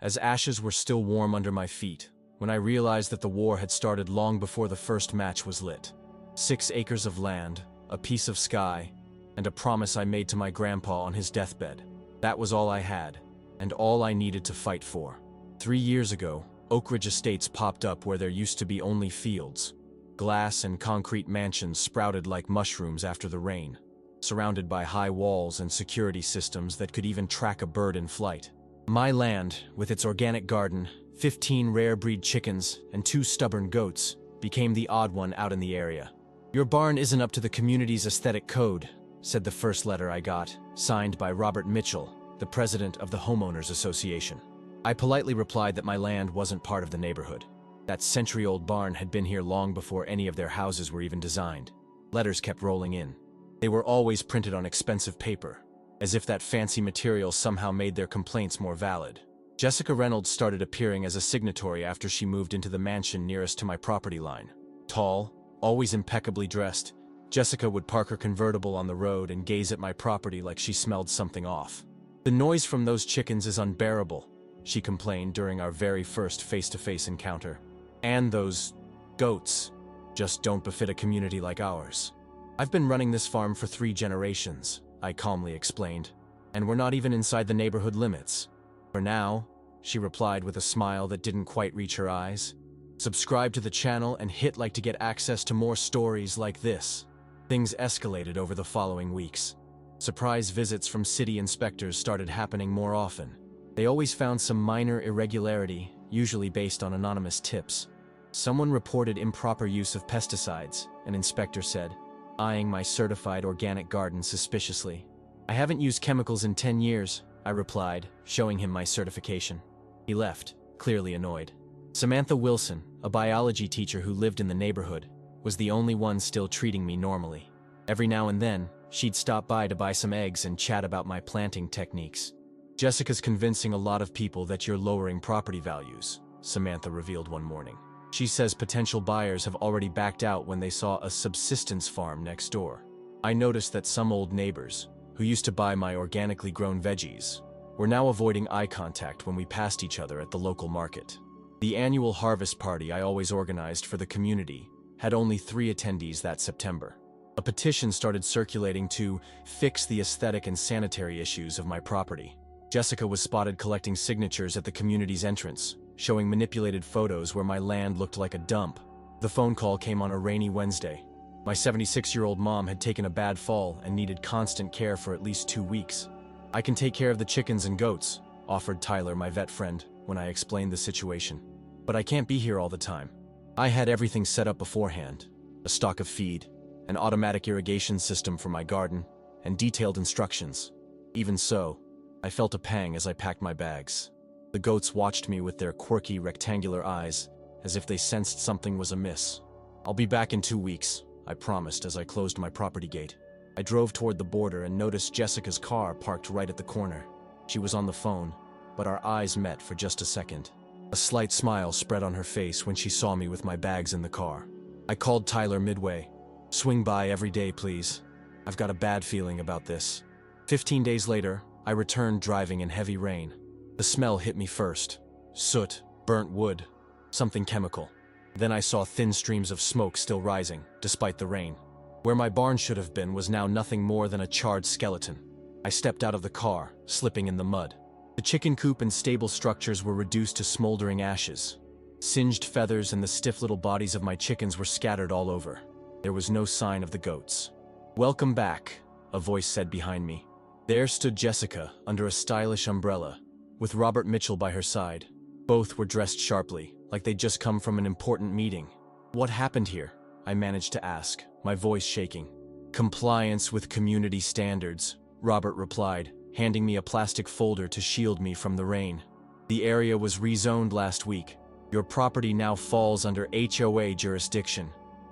as ashes were still warm under my feet, when I realized that the war had started long before the first match was lit. 6 acres of land, a piece of sky, and a promise I made to my grandpa on his deathbed. That was all I had, and all I needed to fight for. 3 years ago, Oak Ridge Estates popped up where there used to be only fields. Glass and concrete mansions sprouted like mushrooms after the rain, surrounded by high walls and security systems that could even track a bird in flight. My land, with its organic garden, 15 rare breed chickens, and 2 stubborn goats, became the odd one out in the area. "Your barn isn't up to the community's aesthetic code," said the first letter I got, signed by Robert Mitchell, the president of the Homeowners Association. I politely replied that my land wasn't part of the neighborhood. That century-old barn had been here long before any of their houses were even designed. Letters kept rolling in. They were always printed on expensive paper, as if that fancy material somehow made their complaints more valid. Jessica Reynolds started appearing as a signatory after she moved into the mansion nearest to my property line. Tall, always impeccably dressed, Jessica would park her convertible on the road and gaze at my property like she smelled something off. "The noise from those chickens is unbearable," she complained during our very first face-to-face encounter. "And those goats just don't befit a community like ours." "I've been running this farm for 3 generations," I calmly explained, "and we're not even inside the neighborhood limits." "For now," she replied with a smile that didn't quite reach her eyes. "Subscribe to the channel and hit like to get access to more stories like this." Things escalated over the following weeks. Surprise visits from city inspectors started happening more often. They always found some minor irregularity, usually based on anonymous tips. Someone reported improper use of pesticides, an inspector said, eyeing my certified organic garden suspiciously. "I haven't used chemicals in 10 years, I replied, showing him my certification. He left, clearly annoyed. Samantha Wilson, a biology teacher who lived in the neighborhood, was the only one still treating me normally. Every now and then, she'd stop by to buy some eggs and chat about my planting techniques. "Jessica's convincing a lot of people that you're lowering property values," Samantha revealed one morning. "She says potential buyers have already backed out when they saw a subsistence farm next door." I noticed that some old neighbors, who used to buy my organically grown veggies, were now avoiding eye contact when we passed each other at the local market. The annual harvest party I always organized for the community had only 3 attendees that September. A petition started circulating to fix the aesthetic and sanitary issues of my property. Jessica was spotted collecting signatures at the community's entrance, showing manipulated photos where my land looked like a dump. The phone call came on a rainy Wednesday. My 76-year-old mom had taken a bad fall and needed constant care for at least 2 weeks. "I can take care of the chickens and goats," offered Tyler, my vet friend, when I explained the situation. "But I can't be here all the time." I had everything set up beforehand: a stock of feed, an automatic irrigation system for my garden, and detailed instructions. Even so, I felt a pang as I packed my bags. The goats watched me with their quirky rectangular eyes, as if they sensed something was amiss. "I'll be back in 2 weeks," I promised as I closed my property gate. I drove toward the border and noticed Jessica's car parked right at the corner. She was on the phone, but our eyes met for just a second. A slight smile spread on her face when she saw me with my bags in the car. I called Tyler midway. "Swing by every day, please. I've got a bad feeling about this." 15 days later, I returned driving in heavy rain. The smell hit me first. Soot, burnt wood, something chemical. Then I saw thin streams of smoke still rising, despite the rain. Where my barn should have been was now nothing more than a charred skeleton. I stepped out of the car, slipping in the mud. The chicken coop and stable structures were reduced to smoldering ashes. Singed feathers and the stiff little bodies of my chickens were scattered all over. There was no sign of the goats. "Welcome back," a voice said behind me. There stood Jessica, under a stylish umbrella, with Robert Mitchell by her side. Both were dressed sharply, like they'd just come from an important meeting. "What happened here?" I managed to ask, my voice shaking. "Compliance with community standards," Robert replied, handing me a plastic folder to shield me from the rain. "The area was rezoned last week. Your property now falls under HOA jurisdiction.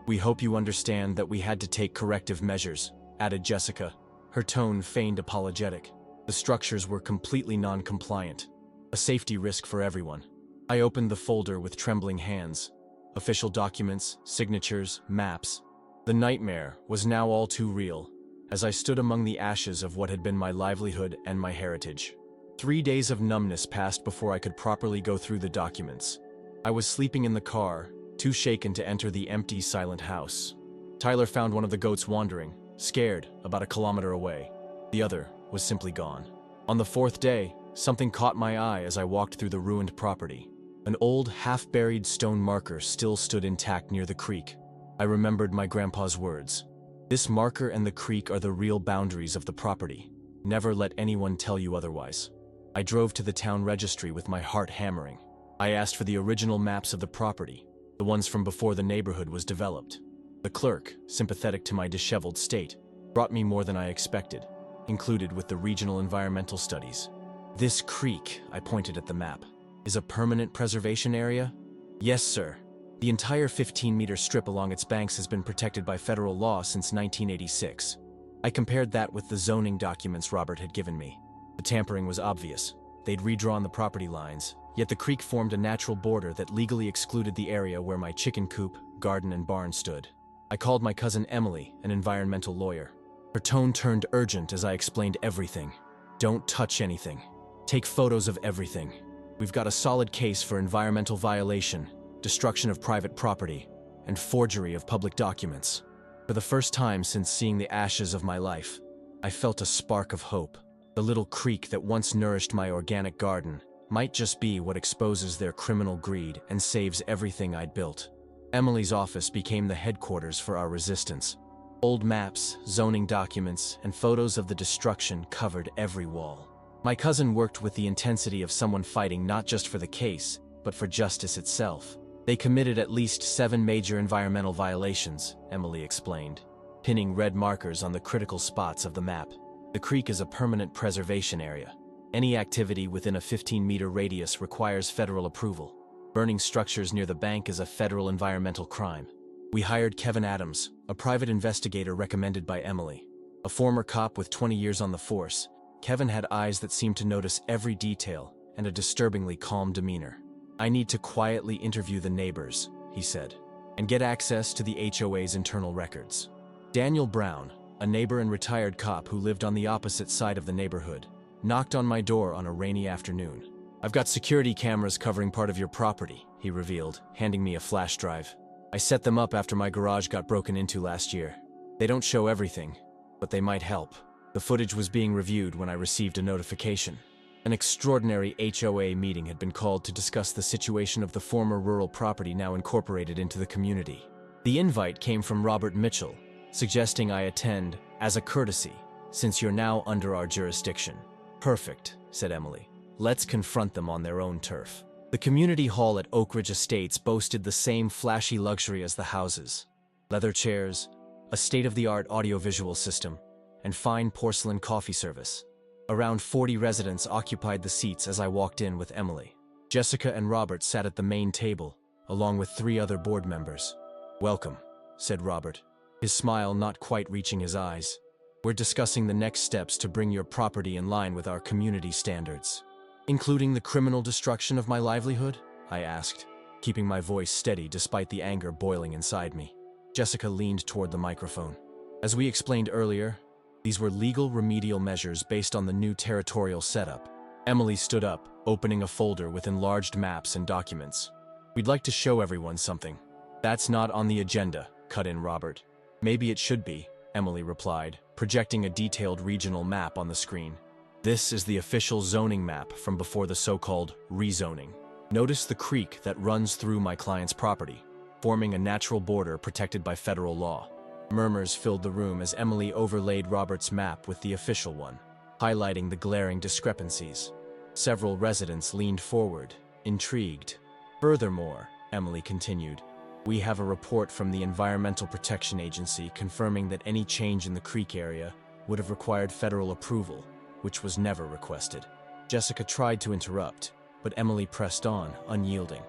We hope you understand that we had to take corrective measures," added Jessica, her tone feigned apologetic. The structures were completely non-compliant, a safety risk for everyone. I opened the folder with trembling hands. Official documents, signatures, maps. The nightmare was now all too real, as I stood among the ashes of what had been my livelihood and my heritage. 3 days of numbness passed before I could properly go through the documents. I was sleeping in the car, too shaken to enter the empty, silent house. Tyler found one of the goats wandering, scared, about a kilometer away. The other was simply gone. On the 4th day, something caught my eye as I walked through the ruined property. An old, half-buried stone marker still stood intact near the creek. I remembered my grandpa's words. This marker and the creek are the real boundaries of the property. Never let anyone tell you otherwise. I drove to the town registry with my heart hammering. I asked for the original maps of the property, the ones from before the neighborhood was developed. The clerk, sympathetic to my disheveled state, brought me more than I expected, included with the regional environmental studies. This creek, I pointed at the map, is a permanent preservation area? Yes, sir. The entire 15-meter strip along its banks has been protected by federal law since 1986. I compared that with the zoning documents Robert had given me. The tampering was obvious. They'd redrawn the property lines, yet the creek formed a natural border that legally excluded the area where my chicken coop, garden, and barn stood. I called my cousin Emily, an environmental lawyer. Her tone turned urgent as I explained everything. Don't touch anything. Take photos of everything. We've got a solid case for environmental violation, destruction of private property, and forgery of public documents. For the first time since seeing the ashes of my life, I felt a spark of hope. The little creek that once nourished my organic garden might just be what exposes their criminal greed and saves everything I'd built. Emily's office became the headquarters for our resistance. Old maps, zoning documents, and photos of the destruction covered every wall. My cousin worked with the intensity of someone fighting not just for the case, but for justice itself. They committed at least 7 major environmental violations, Emily explained, pinning red markers on the critical spots of the map. The creek is a permanent preservation area. Any activity within a 15-meter radius requires federal approval. Burning structures near the bank is a federal environmental crime. We hired Kevin Adams, a private investigator recommended by Emily. A former cop with 20 years on the force, Kevin had eyes that seemed to notice every detail and a disturbingly calm demeanor. I need to quietly interview the neighbors, he said, and get access to the HOA's internal records. Daniel Brown, a neighbor and retired cop who lived on the opposite side of the neighborhood, knocked on my door on a rainy afternoon. I've got security cameras covering part of your property, he revealed, handing me a flash drive. I set them up after my garage got broken into last year. They don't show everything, but they might help. The footage was being reviewed when I received a notification. An extraordinary HOA meeting had been called to discuss the situation of the former rural property now incorporated into the community. The invite came from Robert Mitchell, suggesting I attend as a courtesy, since you're now under our jurisdiction. Perfect, said Emily. Let's confront them on their own turf. The community hall at Oak Ridge Estates boasted the same flashy luxury as the houses. Leather chairs, a state-of-the-art audiovisual system, and fine porcelain coffee service. Around 40 residents occupied the seats as I walked in with Emily. Jessica and Robert sat at the main table, along with 3 other board members. Welcome, said Robert, his smile not quite reaching his eyes. We're discussing the next steps to bring your property in line with our community standards. Including the criminal destruction of my livelihood? I asked, keeping my voice steady despite the anger boiling inside me. Jessica leaned toward the microphone. As we explained earlier, these were legal remedial measures based on the new territorial setup. Emily stood up, opening a folder with enlarged maps and documents. We'd like to show everyone something. That's not on the agenda, cut in Robert. Maybe it should be, Emily replied, projecting a detailed regional map on the screen. This is the official zoning map from before the so-called rezoning. Notice the creek that runs through my client's property, forming a natural border protected by federal law. Murmurs filled the room as Emily overlaid Robert's map with the official one, highlighting the glaring discrepancies. Several residents leaned forward, intrigued. Furthermore, Emily continued, we have a report from the Environmental Protection Agency confirming that any change in the creek area would have required federal approval, which was never requested. Jessica tried to interrupt, but Emily pressed on, unyielding.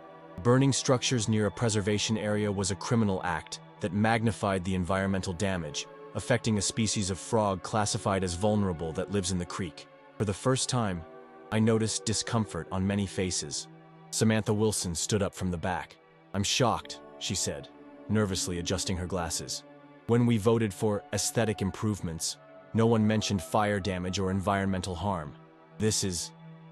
Burning structures near a preservation area was a criminal act that magnified the environmental damage, affecting a species of frog classified as vulnerable that lives in the creek. For the first time, I noticed discomfort on many faces. Samantha Wilson stood up from the back. I'm shocked, she said, nervously adjusting her glasses. When we voted for aesthetic improvements, no one mentioned fire damage or environmental harm. This is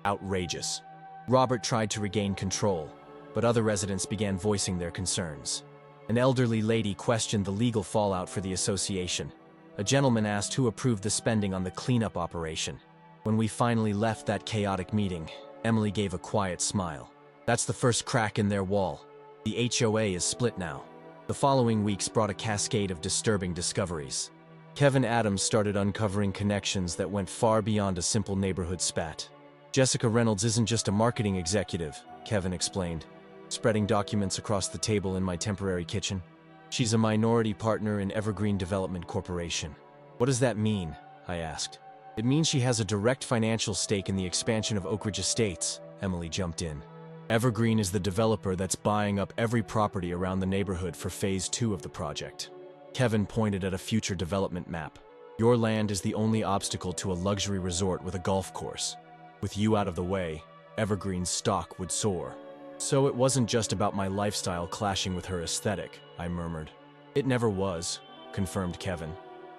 outrageous. Robert tried to regain control, but other residents began voicing their concerns. An elderly lady questioned the legal fallout for the association. A gentleman asked who approved the spending on the cleanup operation. When we finally left that chaotic meeting, Emily gave a quiet smile. That's the first crack in their wall. The HOA is split now. The following weeks brought a cascade of disturbing discoveries. Kevin Adams started uncovering connections that went far beyond a simple neighborhood spat. Jessica Reynolds isn't just a marketing executive, Kevin explained, spreading documents across the table in my temporary kitchen. She's a minority partner in Evergreen Development Corporation. What does that mean? I asked. It means she has a direct financial stake in the expansion of Oak Ridge Estates, Emily jumped in. Evergreen is the developer that's buying up every property around the neighborhood for Phase 2 of the project. Kevin pointed at a future development map. Your land is the only obstacle to a luxury resort with a golf course. With you out of the way, Evergreen's stock would soar. So it wasn't just about my lifestyle clashing with her aesthetic, I murmured. It never was, confirmed Kevin.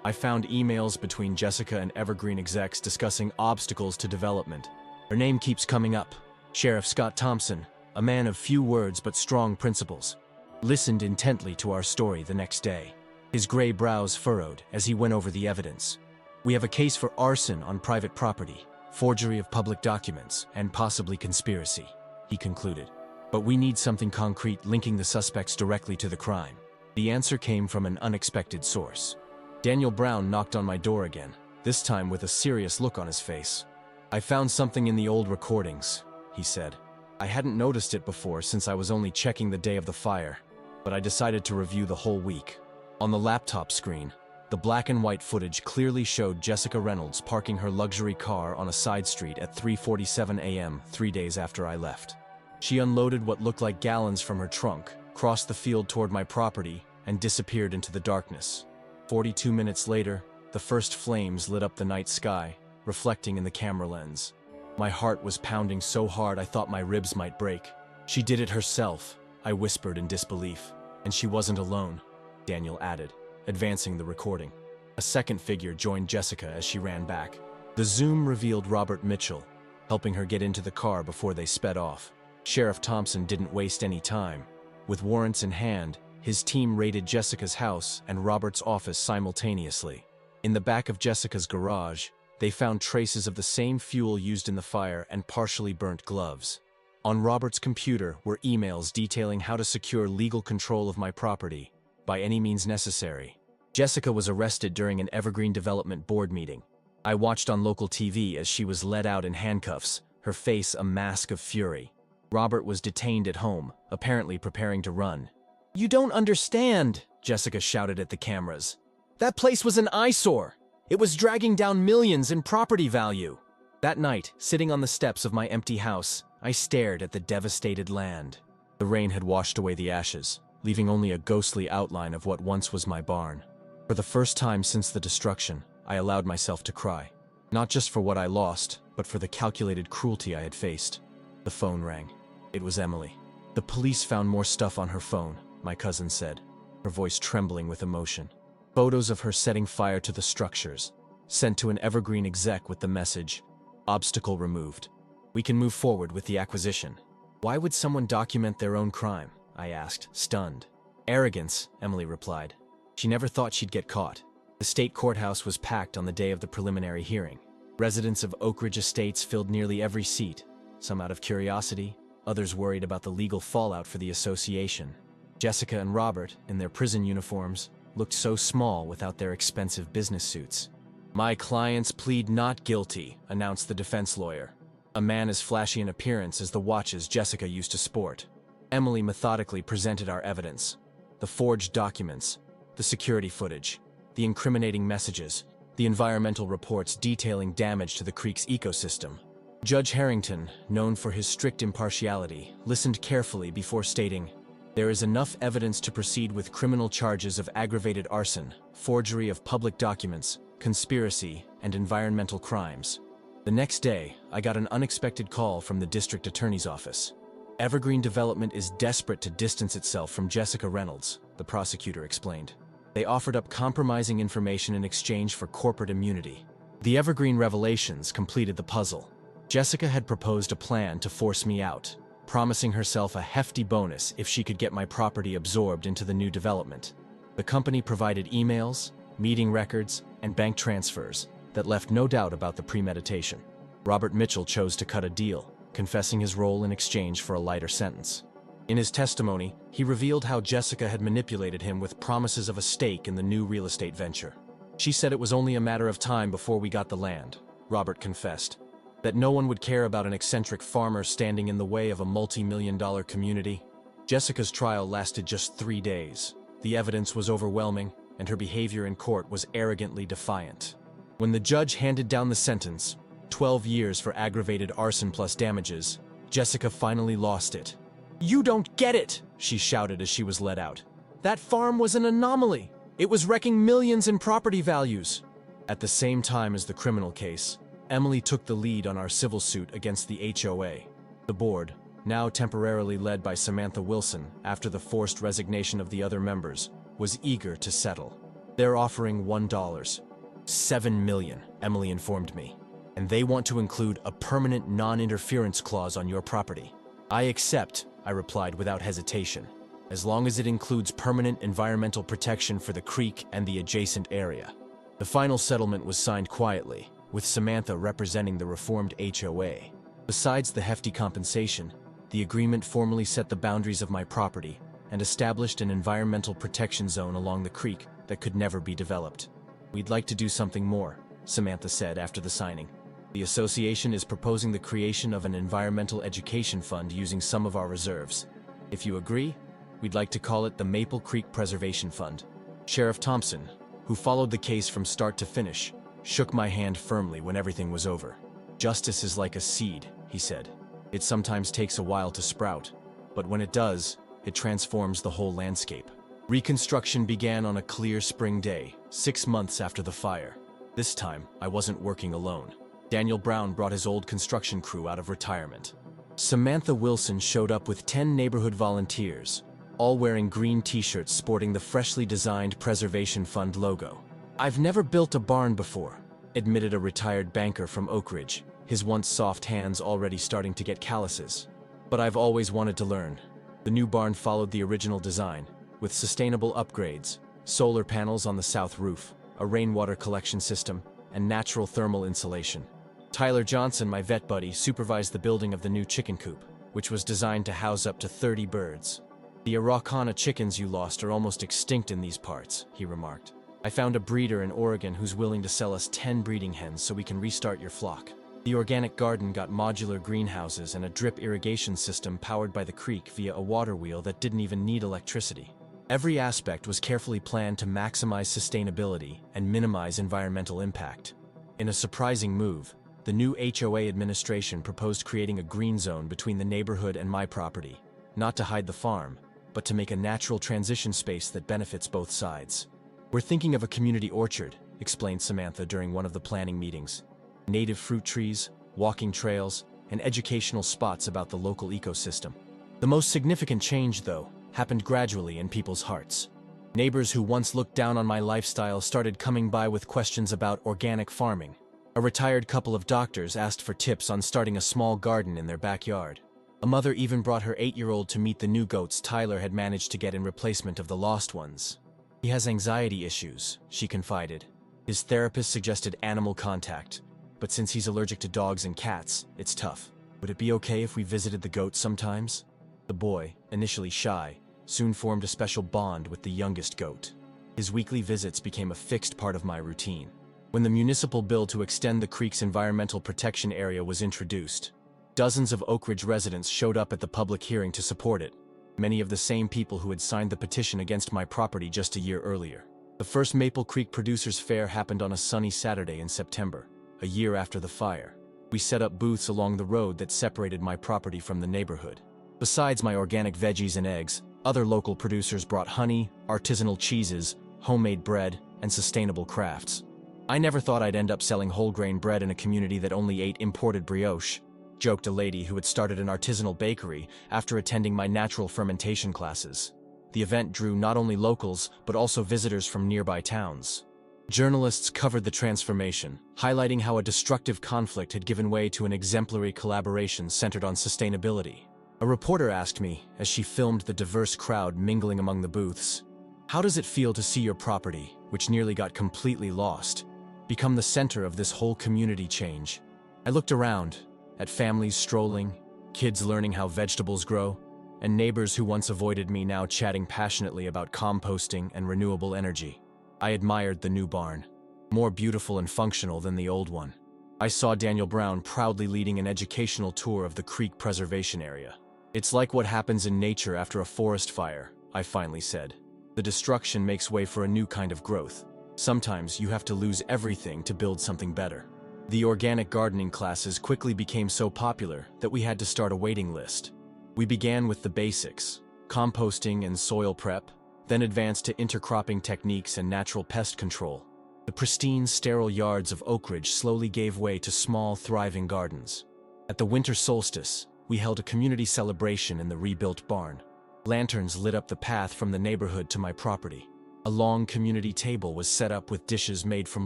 I found emails between Jessica and Evergreen execs discussing obstacles to development. Her name keeps coming up. Sheriff Scott Thompson, a man of few words but strong principles, listened intently to our story the next day. His gray brows furrowed as he went over the evidence. We have a case for arson on private property, forgery of public documents, and possibly conspiracy, he concluded. But we need something concrete linking the suspects directly to the crime. The answer came from an unexpected source. Daniel Brown knocked on my door again, this time with a serious look on his face. I found something in the old recordings, he said. I hadn't noticed it before since I was only checking the day of the fire, but I decided to review the whole week. On the laptop screen, the black and white footage clearly showed Jessica Reynolds parking her luxury car on a side street at 3:47 a.m. 3 days after I left. She unloaded what looked like gallons from her trunk, crossed the field toward my property, and disappeared into the darkness. 42 minutes later, the first flames lit up the night sky, reflecting in the camera lens. My heart was pounding so hard I thought my ribs might break. She did it herself, I whispered in disbelief. And she wasn't alone, Daniel added, advancing the recording. A second figure joined Jessica as she ran back. The zoom revealed Robert Mitchell, helping her get into the car before they sped off. Sheriff Thompson didn't waste any time. With warrants in hand, his team raided Jessica's house and Robert's office simultaneously. In the back of Jessica's garage, they found traces of the same fuel used in the fire and partially burnt gloves. On Robert's computer were emails detailing how to secure legal control of my property, by any means necessary. Jessica was arrested during an Evergreen Development Board meeting. I watched on local TV as she was led out in handcuffs, her face a mask of fury. Robert was detained at home, apparently preparing to run. "You don't understand," Jessica shouted at the cameras. "That place was an eyesore. It was dragging down millions in property value." That night, sitting on the steps of my empty house, I stared at the devastated land. The rain had washed away the ashes, leaving only a ghostly outline of what once was my barn. For the first time since the destruction, I allowed myself to cry. Not just for what I lost, but for the calculated cruelty I had faced. The phone rang. It was Emily. "The police found more stuff on her phone," my cousin said, her voice trembling with emotion. Photos of her setting fire to the structures, sent to an Evergreen exec with the message, "Obstacle removed. We can move forward with the acquisition." "Why would someone document their own crime?" I asked, stunned. "Arrogance," Emily replied. She never thought she'd get caught. The state courthouse was packed on the day of the preliminary hearing. Residents of Oak Ridge Estates filled nearly every seat, some out of curiosity, others worried about the legal fallout for the association. Jessica and Robert, in their prison uniforms, looked so small without their expensive business suits. "My clients plead not guilty," announced the defense lawyer, a man as flashy in appearance as the watches Jessica used to sport. Emily methodically presented our evidence: the forged documents, the security footage, the incriminating messages, the environmental reports detailing damage to the creek's ecosystem. Judge Harrington, known for his strict impartiality, listened carefully before stating, "There is enough evidence to proceed with criminal charges of aggravated arson, forgery of public documents, conspiracy, and environmental crimes." The next day, I got an unexpected call from the district attorney's office. "Evergreen Development is desperate to distance itself from Jessica Reynolds," the prosecutor explained. "They offered up compromising information in exchange for corporate immunity." The Evergreen revelations completed the puzzle. Jessica had proposed a plan to force me out, promising herself a hefty bonus if she could get my property absorbed into the new development. The company provided emails, meeting records, and bank transfers that left no doubt about the premeditation. Robert Mitchell chose to cut a deal, confessing his role in exchange for a lighter sentence. In his testimony, he revealed how Jessica had manipulated him with promises of a stake in the new real estate venture. She said it was only a matter of time before we got the land, Robert confessed. That no one would care about an eccentric farmer standing in the way of a multi-million-dollar community. Jessica's trial lasted just 3 days. The evidence was overwhelming, and her behavior in court was arrogantly defiant. When the judge handed down the sentence, 12 years for aggravated arson plus damages, Jessica finally lost it. "You don't get it!" she shouted as she was let out. "That farm was an anomaly! It was wrecking millions in property values!" At the same time as the criminal case, Emily took the lead on our civil suit against the HOA. The board, now temporarily led by Samantha Wilson after the forced resignation of the other members, was eager to settle. They're offering $1. $7 million, Emily informed me. And they want to include a permanent non-interference clause on your property. "I accept," I replied without hesitation, "as long as it includes permanent environmental protection for the creek and the adjacent area." The final settlement was signed quietly, with Samantha representing the reformed HOA. Besides the hefty compensation, the agreement formally set the boundaries of my property and established an environmental protection zone along the creek that could never be developed. "We'd like to do something more," Samantha said after the signing. "The association is proposing the creation of an environmental education fund using some of our reserves. If you agree, we'd like to call it the Maple Creek Preservation Fund." Sheriff Thompson, who followed the case from start to finish, shook my hand firmly when everything was over. "Justice is like a seed," he said. "It sometimes takes a while to sprout, but when it does, it transforms the whole landscape." Reconstruction began on a clear spring day, 6 months after the fire. This time, I wasn't working alone. Daniel Brown brought his old construction crew out of retirement. Samantha Wilson showed up with 10 neighborhood volunteers, all wearing green t-shirts sporting the freshly designed Preservation Fund logo. "I've never built a barn before," admitted a retired banker from Oak Ridge, his once soft hands already starting to get calluses. "But I've always wanted to learn." The new barn followed the original design, with sustainable upgrades, solar panels on the south roof, a rainwater collection system, and natural thermal insulation. Tyler Johnson, my vet buddy, supervised the building of the new chicken coop, which was designed to house up to 30 birds. "The Araucana chickens you lost are almost extinct in these parts," he remarked. "I found a breeder in Oregon who's willing to sell us 10 breeding hens so we can restart your flock." The organic garden got modular greenhouses and a drip irrigation system powered by the creek via a water wheel that didn't even need electricity. Every aspect was carefully planned to maximize sustainability and minimize environmental impact. In a surprising move, the new HOA administration proposed creating a green zone between the neighborhood and my property, not to hide the farm, but to make a natural transition space that benefits both sides. "We're thinking of a community orchard," explained Samantha during one of the planning meetings. "Native fruit trees, walking trails, and educational spots about the local ecosystem." The most significant change, though, happened gradually in people's hearts. Neighbors who once looked down on my lifestyle started coming by with questions about organic farming. A retired couple of doctors asked for tips on starting a small garden in their backyard. A mother even brought her 8-year-old to meet the new goats Tyler had managed to get in replacement of the lost ones. "He has anxiety issues," she confided. "His therapist suggested animal contact, but since he's allergic to dogs and cats, it's tough. Would it be okay if we visited the goats sometimes?" The boy, initially shy, soon formed a special bond with the youngest goat. His weekly visits became a fixed part of my routine. When the municipal bill to extend the creek's environmental protection area was introduced, dozens of Oak Ridge residents showed up at the public hearing to support it, many of the same people who had signed the petition against my property just a year earlier. The first Maple Creek Producers Fair happened on a sunny Saturday in September, a year after the fire. We set up booths along the road that separated my property from the neighborhood. Besides my organic veggies and eggs, other local producers brought honey, artisanal cheeses, homemade bread, and sustainable crafts. "I never thought I'd end up selling whole grain bread in a community that only ate imported brioche," joked a lady who had started an artisanal bakery after attending my natural fermentation classes. The event drew not only locals, but also visitors from nearby towns. Journalists covered the transformation, highlighting how a destructive conflict had given way to an exemplary collaboration centered on sustainability. A reporter asked me, as she filmed the diverse crowd mingling among the booths, "How does it feel to see your property, which nearly got completely lost, become the center of this whole community change?" I looked around, at families strolling, kids learning how vegetables grow, and neighbors who once avoided me now chatting passionately about composting and renewable energy. I admired the new barn, more beautiful and functional than the old one. I saw Daniel Brown proudly leading an educational tour of the creek preservation area. "It's like what happens in nature after a forest fire," I finally said. "The destruction makes way for a new kind of growth. Sometimes you have to lose everything to build something better." The organic gardening classes quickly became so popular that we had to start a waiting list. We began with the basics, composting and soil prep, then advanced to intercropping techniques and natural pest control. The pristine, sterile yards of Oak Ridge slowly gave way to small, thriving gardens. At the winter solstice, we held a community celebration in the rebuilt barn. Lanterns lit up the path from the neighborhood to my property. A long community table was set up with dishes made from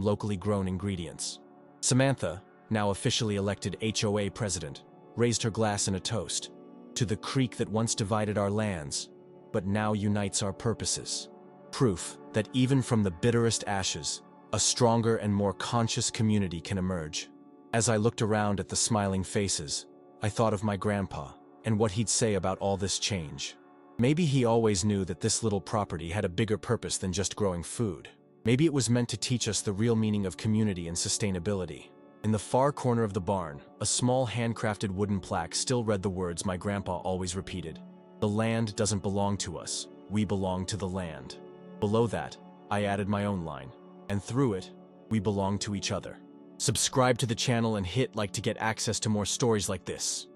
locally grown ingredients. Samantha, now officially elected HOA president, raised her glass in a toast to the creek that once divided our lands, but now unites our purposes. Proof that even from the bitterest ashes, a stronger and more conscious community can emerge. As I looked around at the smiling faces, I thought of my grandpa and what he'd say about all this change. Maybe he always knew that this little property had a bigger purpose than just growing food. Maybe it was meant to teach us the real meaning of community and sustainability. In the far corner of the barn, a small handcrafted wooden plaque still read the words my grandpa always repeated: "The land doesn't belong to us, we belong to the land." Below that, I added my own line, and through it, we belong to each other. Subscribe to the channel and hit like to get access to more stories like this.